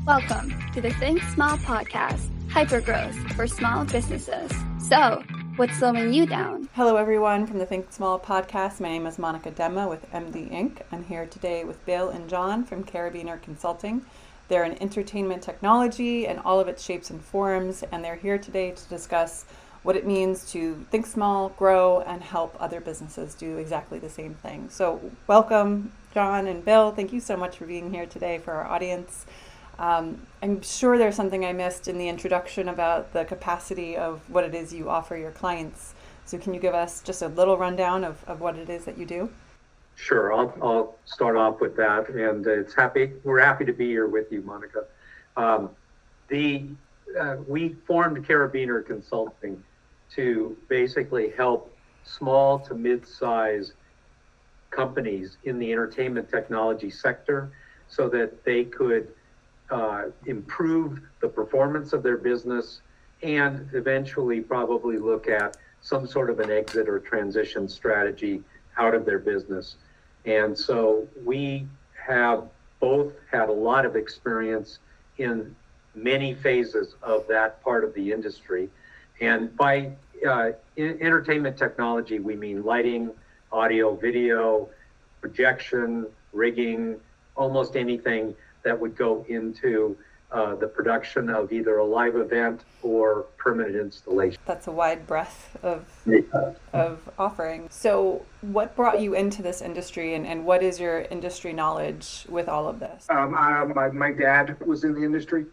Welcome to the Think Small podcast, hypergrowth for small businesses. So, what's slowing you down? Hello everyone from the Think Small podcast. My name is Monica Demma with MD Inc. I'm here today with Bill and John from Carabiner Consulting. They're in entertainment technology and all of its shapes and forms, and they're here today to discuss what it means to think small, grow, and help other businesses do exactly the same thing. So welcome, John and Bill. Thank you so much for being here today for our audience. I'm sure there's something I missed in the introduction about the capacity of what it is you offer your clients. So can you give us just a little rundown of what it is that you do? Sure, I'll start off with that, and we're happy to be here with you, Monica. We formed Carabiner Consulting to basically help small to mid-size companies in the entertainment technology sector so that they could improve the performance of their business and eventually probably look at some sort of an exit or transition strategy out of their business. And so we have both had a lot of experience in many phases of that part of the industry. And by entertainment technology, we mean lighting, audio, video, projection, rigging, almost anything that would go into the production of either a live event or permanent installation. That's a wide breadth of offering. So what brought you into this industry, and what is your industry knowledge with all of this? My dad was in the industry.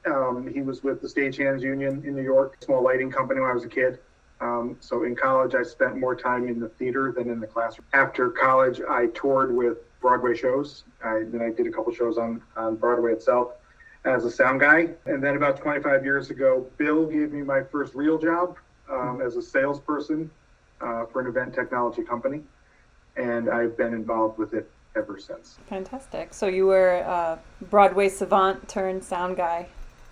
He was with the Stagehands Union in New York, small lighting company when I was a kid. So in college, I spent more time in the theater than in the classroom. After college, I toured with Broadway shows. Then I did a couple shows on Broadway itself as a sound guy. And then about 25 years ago, Bill gave me my first real job as a salesperson for an event technology company. And I've been involved with it ever since. Fantastic. So you were a Broadway savant turned sound guy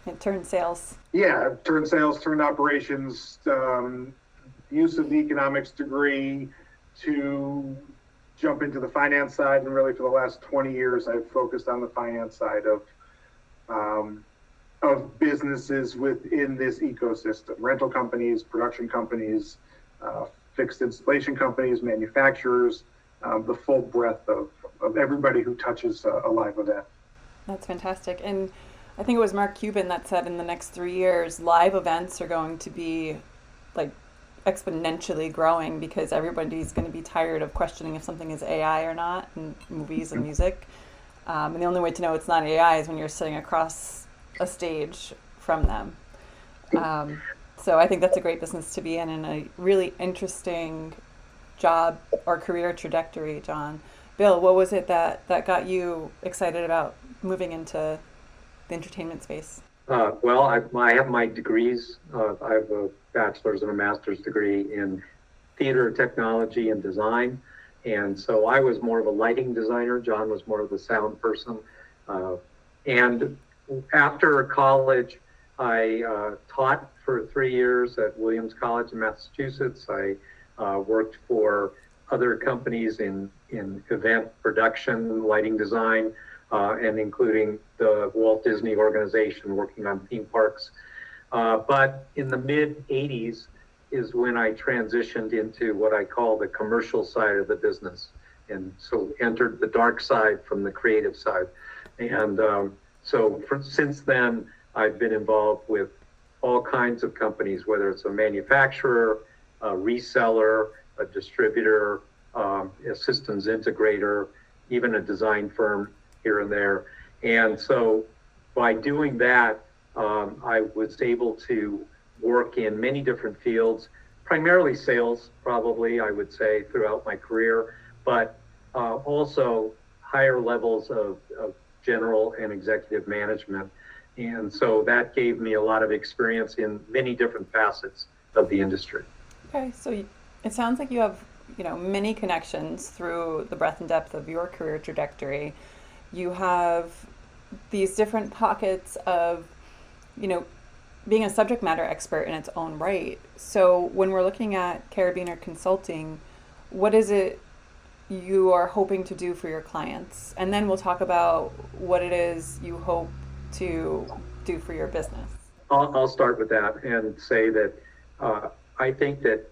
and turned sales. Yeah, turned sales, turned operations, use of the economics degree to jump into the finance side, and really for the last 20 years I've focused on the finance side of businesses within this ecosystem: rental companies, production companies, fixed installation companies, manufacturers, the full breadth of everybody who touches a live event. That's fantastic. And I think it was Mark Cuban that said in the next 3 years, live events are going to be like exponentially growing because everybody's going to be tired of questioning if something is AI or not in movies and music. And the only way to know it's not AI is when you're sitting across a stage from them. So I think that's a great business to be in and a really interesting job or career trajectory, John. Bill, what was it that got you excited about moving into the entertainment space? Well, I have my degrees. I have a bachelor's and a master's degree in theater technology and design. And so I was more of a lighting designer. John was more of the sound person. And after college, I taught for 3 years at Williams College in Massachusetts. I worked for other companies in event production, lighting design, and including the Walt Disney organization working on theme parks. But in the mid-'80s is when I transitioned into what I call the commercial side of the business. And so entered the dark side from the creative side. And since then, I've been involved with all kinds of companies, whether it's a manufacturer, a reseller, a distributor, a systems integrator, even a design firm here and there. And so by doing that, I was able to work in many different fields, primarily sales, probably, I would say, throughout my career, but also higher levels of general and executive management. And so that gave me a lot of experience in many different facets of the industry. Okay, so it sounds like you have, many connections through the breadth and depth of your career trajectory. You have these different pockets of, being a subject matter expert in its own right. So when we're looking at Carabiner Consulting, what is it you are hoping to do for your clients? And then we'll talk about what it is you hope to do for your business? I'll start with that and say that I think that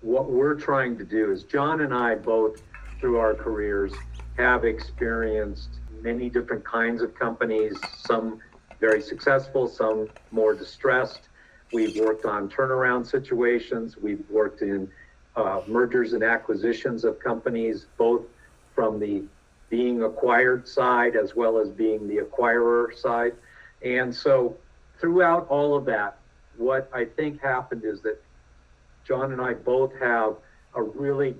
what we're trying to do is John and I both, through our careers, have experienced many different kinds of companies, some very successful, some more distressed. We've worked on turnaround situations. We've worked in mergers and acquisitions of companies, both from the being acquired side as well as being the acquirer side. And so throughout all of that, what I think happened is that John and I both have a really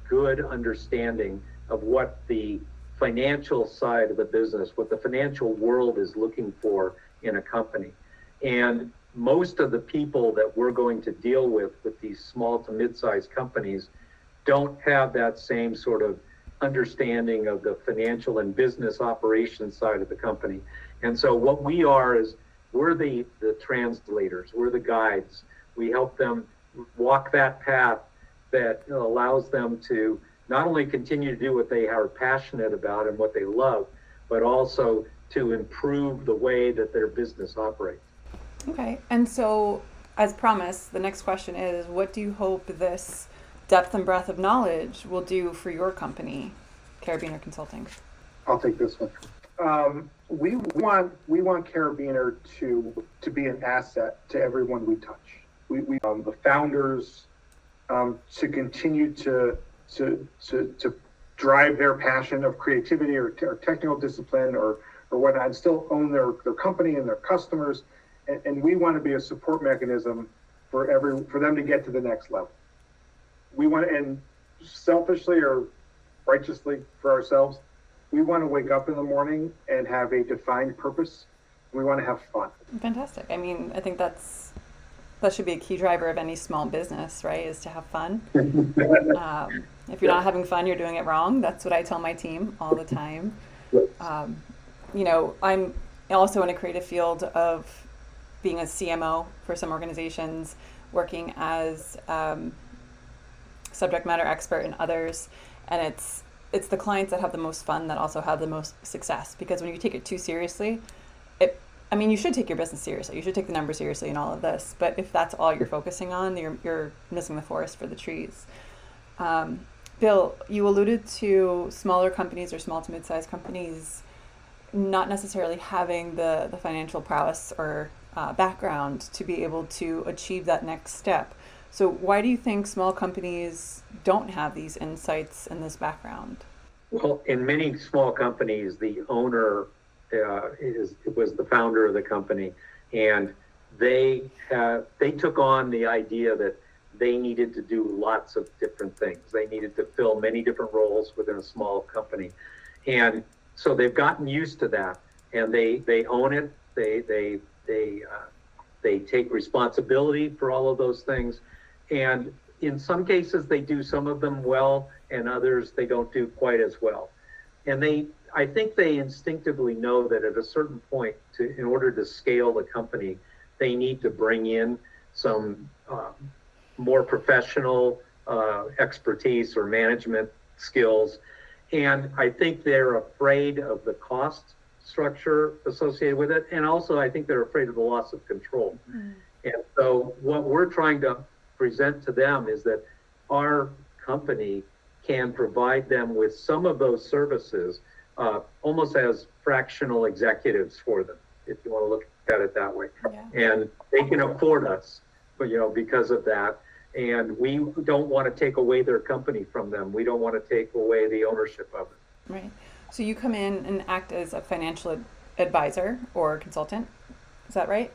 good understanding of what the financial side of the business, what the financial world is looking for in a company. And most of the people that we're going to deal with these small to mid-sized companies don't have that same sort of understanding of the financial and business operations side of the company. And so what we are is we're the translators, we're the guides. We help them walk that path that allows them to not only continue to do what they are passionate about and what they love, but also to improve the way that their business operates. Okay, and so as promised, the next question is, what do you hope this depth and breadth of knowledge will do for your company, Carabiner Consulting? I'll take this one. We want Carabiner to be an asset to everyone we touch. We the founders to continue to drive their passion of creativity or technical discipline or whatnot, and still own their company and their customers. And we want to be a support mechanism for them to get to the next level. We want, and selfishly or righteously for ourselves, we want to wake up in the morning and have a defined purpose. We want to have fun. Fantastic. I mean, I think that should be a key driver of any small business, right? Is to have fun. If you're not having fun, you're doing it wrong. That's what I tell my team all the time. I'm also in a creative field of being a CMO for some organizations, working as subject matter expert in others, and it's the clients that have the most fun that also have the most success. Because when you take it too seriously, you should take your business seriously. You should take the numbers seriously in all of this. But if that's all you're focusing on, you're missing the forest for the trees. Bill, you alluded to smaller companies or small to mid-sized companies not necessarily having the financial prowess or background to be able to achieve that next step. So why do you think small companies don't have these insights and this background? Well, in many small companies, the owner was the founder of the company, and they took on the idea that they needed to do lots of different things. They needed to fill many different roles within a small company, and so they've gotten used to that, and they own it. They take responsibility for all of those things, and in some cases they do some of them well, and others they don't do quite as well. And I think they instinctively know that at a certain point, in order to scale the company, they need to bring in some more professional expertise or management skills. And I think they're afraid of the cost structure associated with it. And also, I think they're afraid of the loss of control. Mm. And so what we're trying to present to them is that our company can provide them with some of those services almost as fractional executives for them, if you want to look at it that way. Yeah. And they can afford us, because of that. And we don't want to take away their company from them. We don't want to take away the ownership of it. Right. So you come in and act as a financial advisor or consultant. Is that right?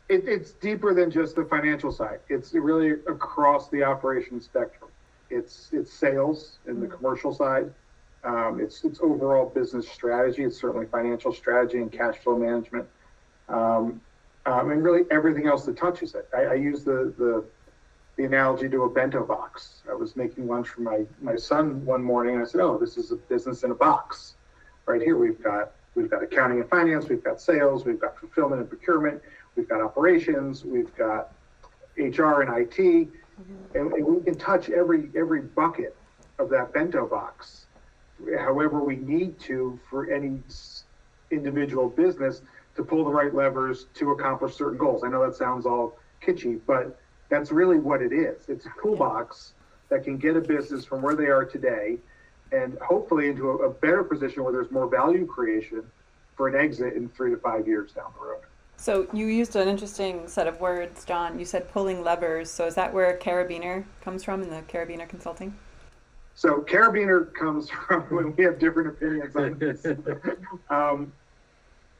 It's deeper than just the financial side. It's really across the operation spectrum. It's sales in the commercial side. It's overall business strategy. It's certainly financial strategy and cash flow management. And really everything else that touches it. I use the analogy to a bento box. I was making lunch for my son one morning, and I said, "Oh, this is a business in a box. Right here, we've got accounting and finance, we've got sales, we've got fulfillment and procurement, we've got operations, we've got HR and IT, and we can touch every bucket of that bento box, however we need to for any individual business to pull the right levers to accomplish certain goals. I know that sounds all kitschy, but that's really what it is. It's a toolbox that can get a business from where they are today and hopefully into a better position where there's more value creation for an exit in 3 to 5 years down the road. So you used an interesting set of words, John. You said pulling levers. So is that where Carabiner comes from in the Carabiner Consulting? So Carabiner comes from when we have different opinions on this.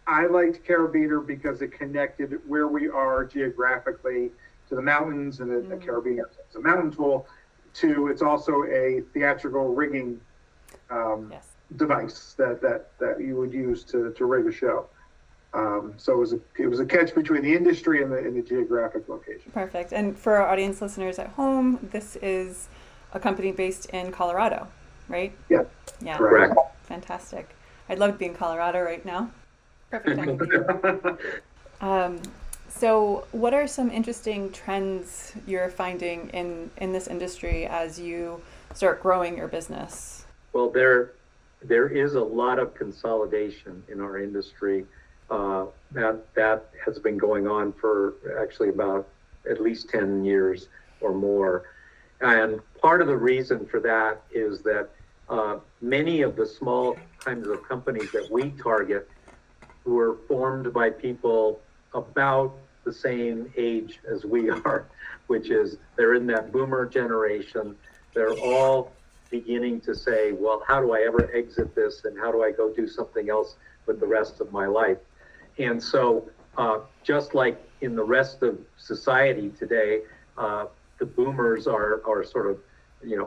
I liked Carabiner because it connected where we are geographically to the mountains, and the Carabiner is a mountain tool. It's also a theatrical rigging device that you would use to rig a show. So it was a catch between the industry and the geographic location. Perfect. And for our audience listeners at home, this is a company based in Colorado, right? Yeah. Yeah. Correct. Fantastic. I'd love to be in Colorado right now. Perfect time to be. So what are some interesting trends you're finding in this industry as you start growing your business? Well, there is a lot of consolidation in our industry. That has been going on for actually about at least 10 years or more. And part of the reason for that is that many of the small kinds of companies that we target were formed by people about the same age as we are, which is they're in that boomer generation. They're all beginning to say, well, how do I ever exit this, and how do I go do something else with the rest of my life? And so just like in the rest of society today, the boomers are sort of,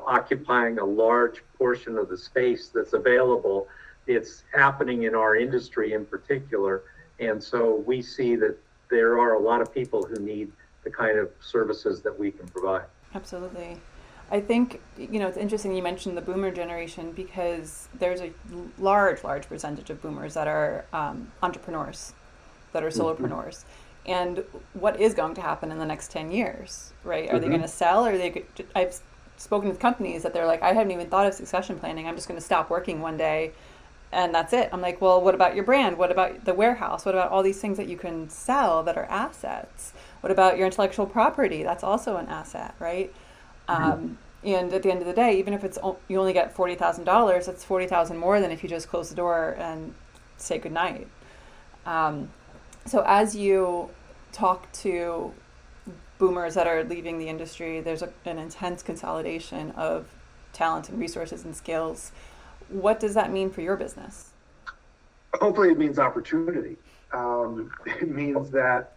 occupying a large portion of the space that's available. It's happening in our industry in particular. And so we see that there are a lot of people who need the kind of services that we can provide. Absolutely. I think, it's interesting you mentioned the boomer generation because there's a large percentage of boomers that are entrepreneurs, that are solopreneurs. And what is going to happen in the next 10 years, right? Are they going to sell, or I've spoken with companies that they're like, I haven't even thought of succession planning. I'm just going to stop working one day and that's it. I'm like, well, what about your brand? What about the warehouse? What about all these things that you can sell that are assets? What about your intellectual property? That's also an asset, right? And at the end of the day, even if you only get $40,000, that's $40,000 more than if you just close the door and say goodnight. So as you talk to boomers that are leaving the industry, there's an intense consolidation of talent and resources and skills. What does that mean for your business? Hopefully it means opportunity. It means that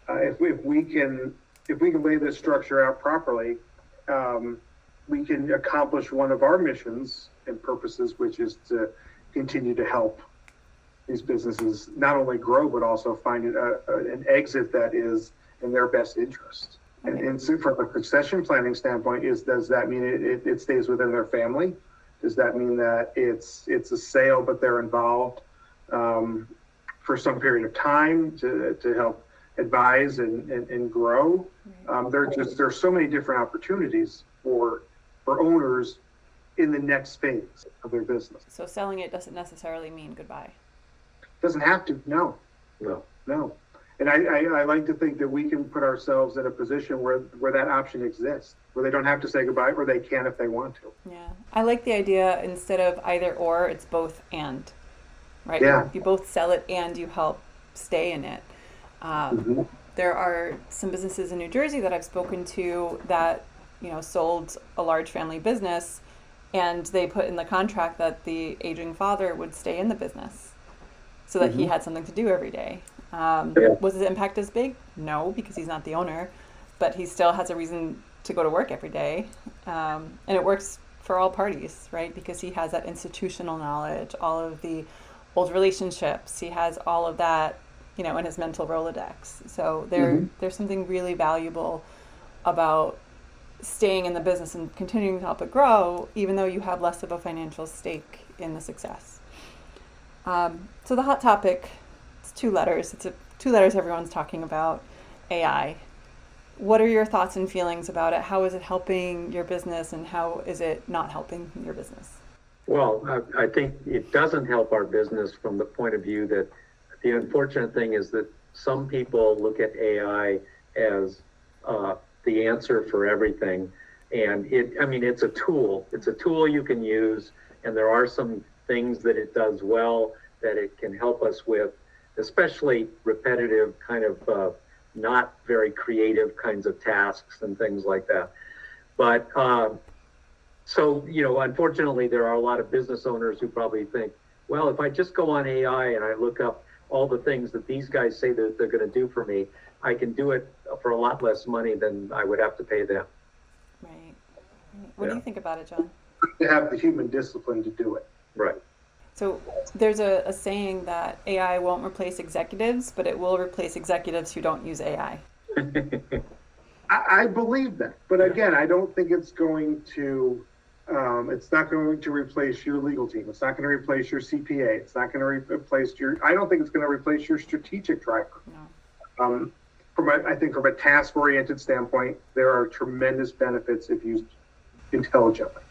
if we can lay this structure out properly, we can accomplish one of our missions and purposes, which is to continue to help these businesses not only grow, but also find an exit that is in their best interest. Okay. And so from a succession planning standpoint, does that mean it stays within their family? Does that mean that it's a sale, but they're involved for some period of time to help advise and grow? There's so many different opportunities for owners in the next phase of their business. So selling it doesn't necessarily mean goodbye. Doesn't have to. No. And I like to think that we can put ourselves in a position where that option exists, where they don't have to say goodbye, or they can if they want to. Yeah, I like the idea instead of either or, it's both and, right? Yeah. You both sell it and you help stay in it. There are some businesses in New Jersey that I've spoken to that, sold a large family business, and they put in the contract that the aging father would stay in the business so that he had something to do every day. Was his impact as big? No, because he's not the owner, but he still has a reason to go to work every day. And it works for all parties, right? Because he has that institutional knowledge, all of the old relationships. He has all of that, in his mental Rolodex. So there's something really valuable about staying in the business and continuing to help it grow, even though you have less of a financial stake in the success. So the hot topic, it's 2 letters. It's 2 letters everyone's talking about, AI. What are your thoughts and feelings about it? How is it helping your business, and how is it not helping your business? Well, I think it doesn't help our business from the point of view that the unfortunate thing is that some people look at AI as the answer for everything. And it's a tool. It's a tool you can use, and there are some things that it does well that it can help us with, especially repetitive kind of not very creative kinds of tasks and things like that. But unfortunately, there are a lot of business owners who probably think, well, if I just go on AI and I look up all the things that these guys say that they're going to do for me, I can do it for a lot less money than I would have to pay them. Right. What do you think about it, John? To have the human discipline to do it. Right. So there's a saying that AI won't replace executives, but it will replace executives who don't use AI. I believe that, but again, I don't think it's going to. It's not going to replace your legal team. It's not going to replace your CPA. It's not going to replace your. I don't think it's going to replace your strategic driver. No. From a task-oriented standpoint, there are tremendous benefits if used intelligently.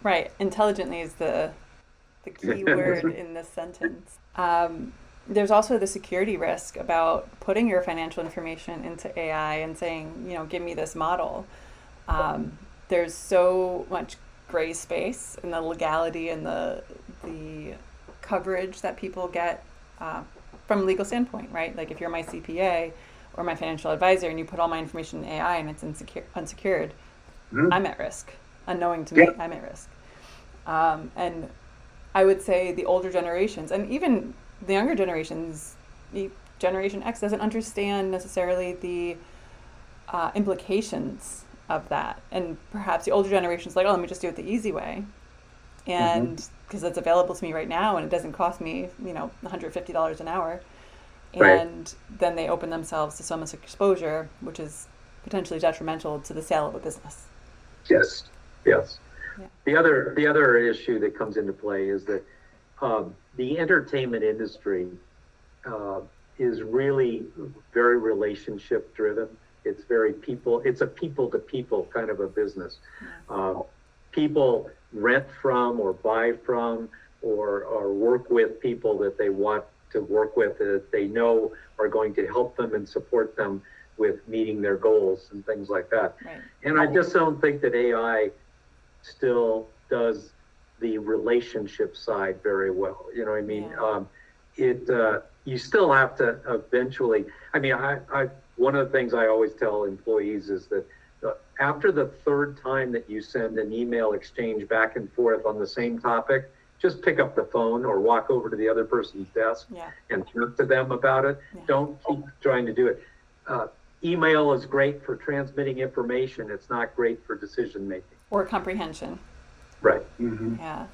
Right. Intelligently is the key word in this sentence. There's also the security risk about putting your financial information into AI and saying, give me this model. There's so much gray space in the legality and the coverage that people get from a legal standpoint, right? Like if you're my CPA or my financial advisor and you put all my information in AI and it's unsecured, I'm at risk. Unknowing to me, I'm at risk. And I would say the older generations, and even the younger generations, Generation X doesn't understand necessarily the implications of that. And perhaps the older generation's like, oh, let me just do it the easy way. And because it's available to me right now and it doesn't cost me, $150 an hour. And then they open themselves to so much exposure, which is potentially detrimental to the sale of a business. Yes. Yeah. The other issue that comes into play is that the entertainment industry is really very relationship driven. It's a people to people kind of a business. People rent from or buy from or work with people that they want to work with, that they know are going to help them and support them with meeting their goals and things like that. Right. And I just don't think that AI still does the relationship side very well. You know what I mean? Yeah. You still have to eventually, one of the things I always tell employees is that after the third time that you send an email exchange back and forth on the same topic, just pick up the phone or walk over to the other person's desk and talk to them about it. Yeah. Don't keep trying to do it. Email is great for transmitting information. It's not great for decision making. Or comprehension. Right. Mm-hmm. Yeah.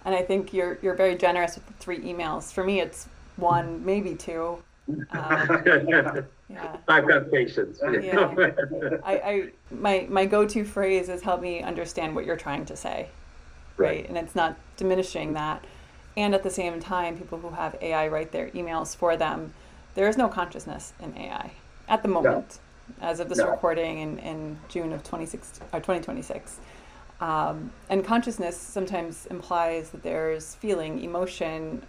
And I think you're very generous with the 3 emails. For me, it's 1, maybe 2. Yeah. I've got patience. Yeah. My go-to phrase is help me understand what you're trying to say. Right. And it's not diminishing that. And at the same time, people who have AI write their emails for them, there is no consciousness in AI at the moment, as of this recording in June of 2026. And consciousness sometimes implies that there's feeling, emotion,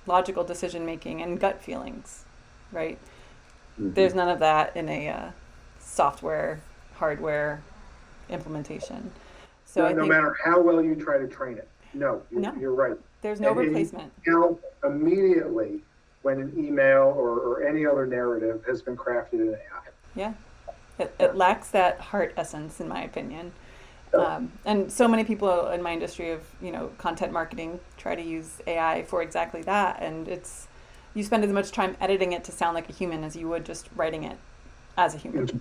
logical decision-making, and gut feelings, right? Mm-hmm. There's none of that in a software, hardware implementation. So no matter how well you try to train it, you're right. There's no replacement. Immediately when an email or any other narrative has been crafted in AI. Yeah. It lacks that heart essence, in my opinion. And so many people in my industry of, content marketing try to use AI for exactly that. And you spend as much time editing it to sound like a human as you would just writing it as a human.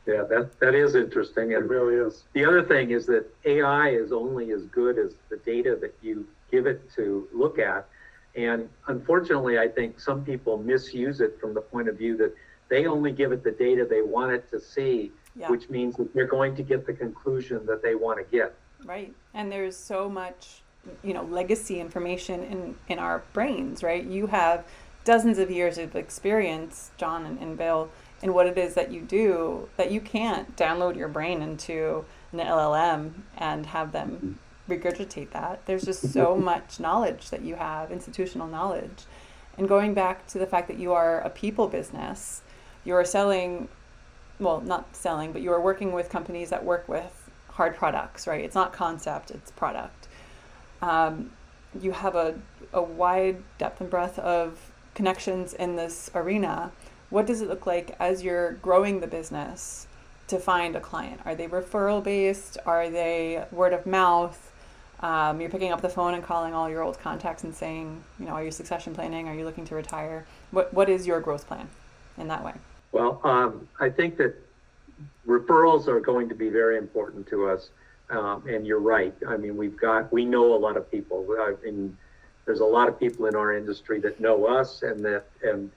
Yeah, that is interesting. It really is. The other thing is that AI is only as good as the data that you give it to look at. And unfortunately, I think some people misuse it from the point of view that they only give it the data they want it to see, which means that they're going to get the conclusion that they want to get. Right. And there's so much, legacy information in our brains, right? You have dozens of years of experience, John and Bill, in what it is that you do, that you can't download your brain into an LLM and have them regurgitate that. There's just so much knowledge that you have, institutional knowledge. And going back to the fact that you are a people business, you are selling, well, not selling, but you are working with companies that work with hard products, right? It's not concept, it's product. You have a wide depth and breadth of connections in this arena. What does it look like as you're growing the business to find a client? Are they referral based? Are they word of mouth? You're picking up the phone and calling all your old contacts and saying, are you succession planning? Are you looking to retire? What is your growth plan in that way? Well, I think that referrals are going to be very important to us. And you're right. I mean, we know a lot of people. There's a lot of people in our industry that know us and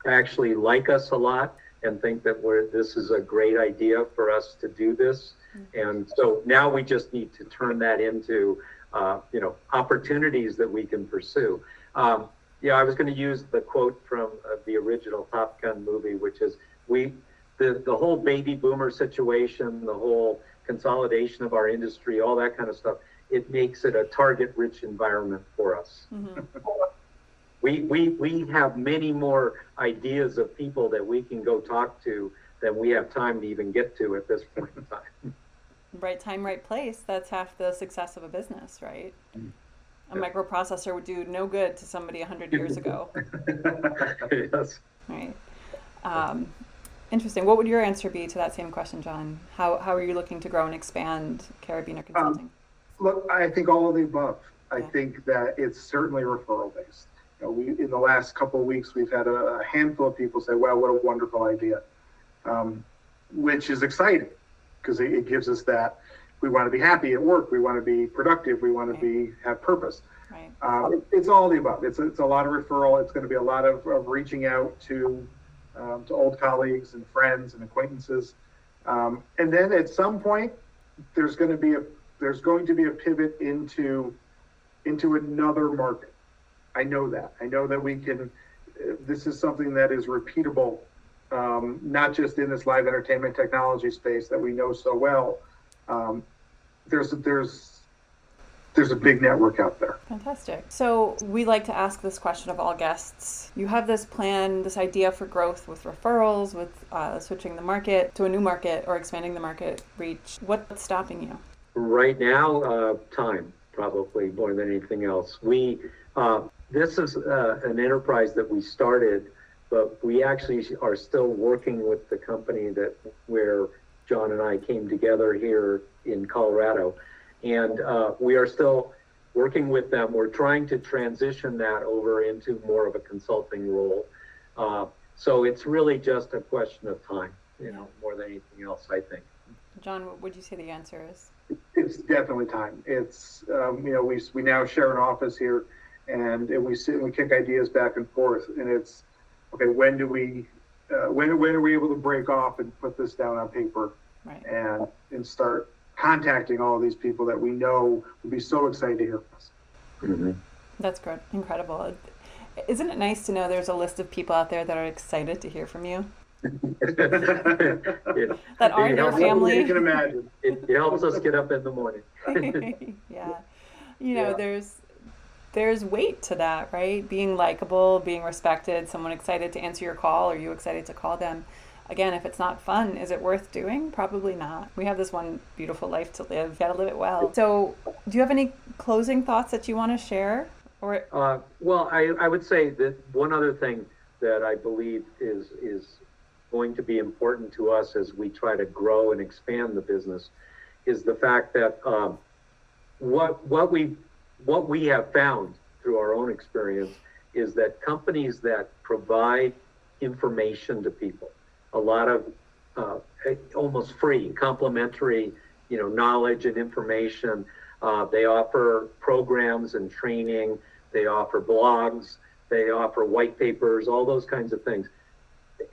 actually like us a lot and think that this is a great idea for us to do this. And so now we just need to turn that into, opportunities that we can pursue. I was going to use the quote from the original Top Gun movie, which is the whole baby boomer situation, the whole consolidation of our industry, all that kind of stuff, it makes it a target-rich environment for us. Mm-hmm. We have many more ideas of people that we can go talk to than we have time to even get to at this point in time. Right time, right place. That's half the success of a business, right? A microprocessor would do no good to somebody 100 years ago. Yes. Right. Interesting. What would your answer be to that same question, John? How are you looking to grow and expand Carabiner Consulting? Look, I think all of the above. I think that it's certainly referral based. In the last couple of weeks, we've had a handful of people say, "Wow, what a wonderful idea," which is exciting because it gives us that we want to be happy at work, we want to be productive, we want to have purpose. Right. It's all the above. It's a lot of referral. It's going to be a lot of reaching out to old colleagues and friends and acquaintances, and then at some point, there's going to be a pivot into another market. I know that we can. This is something that is repeatable, not just in this live entertainment technology space that we know so well. There's a big network out there. Fantastic. So we like to ask this question of all guests. You have this plan, this idea for growth with referrals, with switching the market to a new market or expanding the market reach. What's stopping you? Right now, time, probably more than anything else. This is an enterprise that we started, but we actually are still working with the company where John and I came together here in Colorado. And we are still working with them. We're trying to transition that over into more of a consulting role. So it's really just a question of time, more than anything else, I think. John, what would you say the answer is? It's definitely time. It's, we now share an office here and we sit and we kick ideas back and forth. And it's, okay, when are we able to break off and put this down on paper, right, and start contacting all of these people that we know would be so excited to hear from us. Mm-hmm. That's good. Incredible. Isn't it nice to know there's a list of people out there that are excited to hear from you? That are your family. You can imagine. It helps us get up in the morning. Yeah. There's weight to that, right? Being likable, being respected, someone excited to answer your call or you excited to call them. Again, if it's not fun, is it worth doing? Probably not. We have this one beautiful life to live. You gotta live it well. So do you have any closing thoughts that you want to share? Well, I would say that one other thing that I believe is going to be important to us as we try to grow and expand the business is the fact that what we have found through our own experience is that companies that provide information to people, a lot of almost free, complimentary, knowledge and information. They offer programs and training. They offer blogs. They offer white papers, all those kinds of things.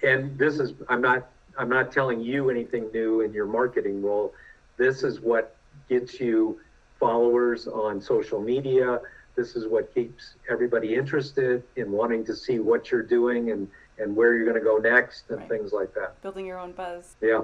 And this is, I'm not telling you anything new in your marketing role. This is what gets you followers on social media. This is what keeps everybody interested in wanting to see what you're doing and where you're going to go next and things like that. Building your own buzz. Yeah.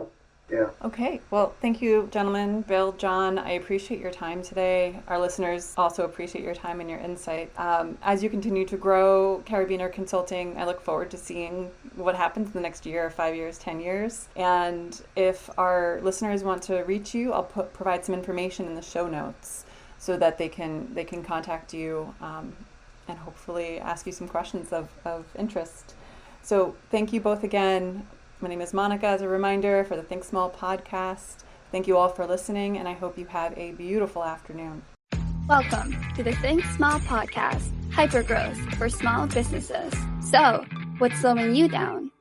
Yeah. Okay. Well, thank you, gentlemen. Bill, John, I appreciate your time today. Our listeners also appreciate your time and your insight. As you continue to grow Carabiner Consulting, I look forward to seeing what happens in the next year, 5 years, 10 years. And if our listeners want to reach you, I'll provide some information in the show notes so that they can contact you and hopefully ask you some questions of interest. So thank you both again. My name is Monica, as a reminder, for the Think Small podcast. Thank you all for listening, and I hope you have a beautiful afternoon. Welcome to the Think Small podcast, hypergrowth for small businesses. So, what's slowing you down?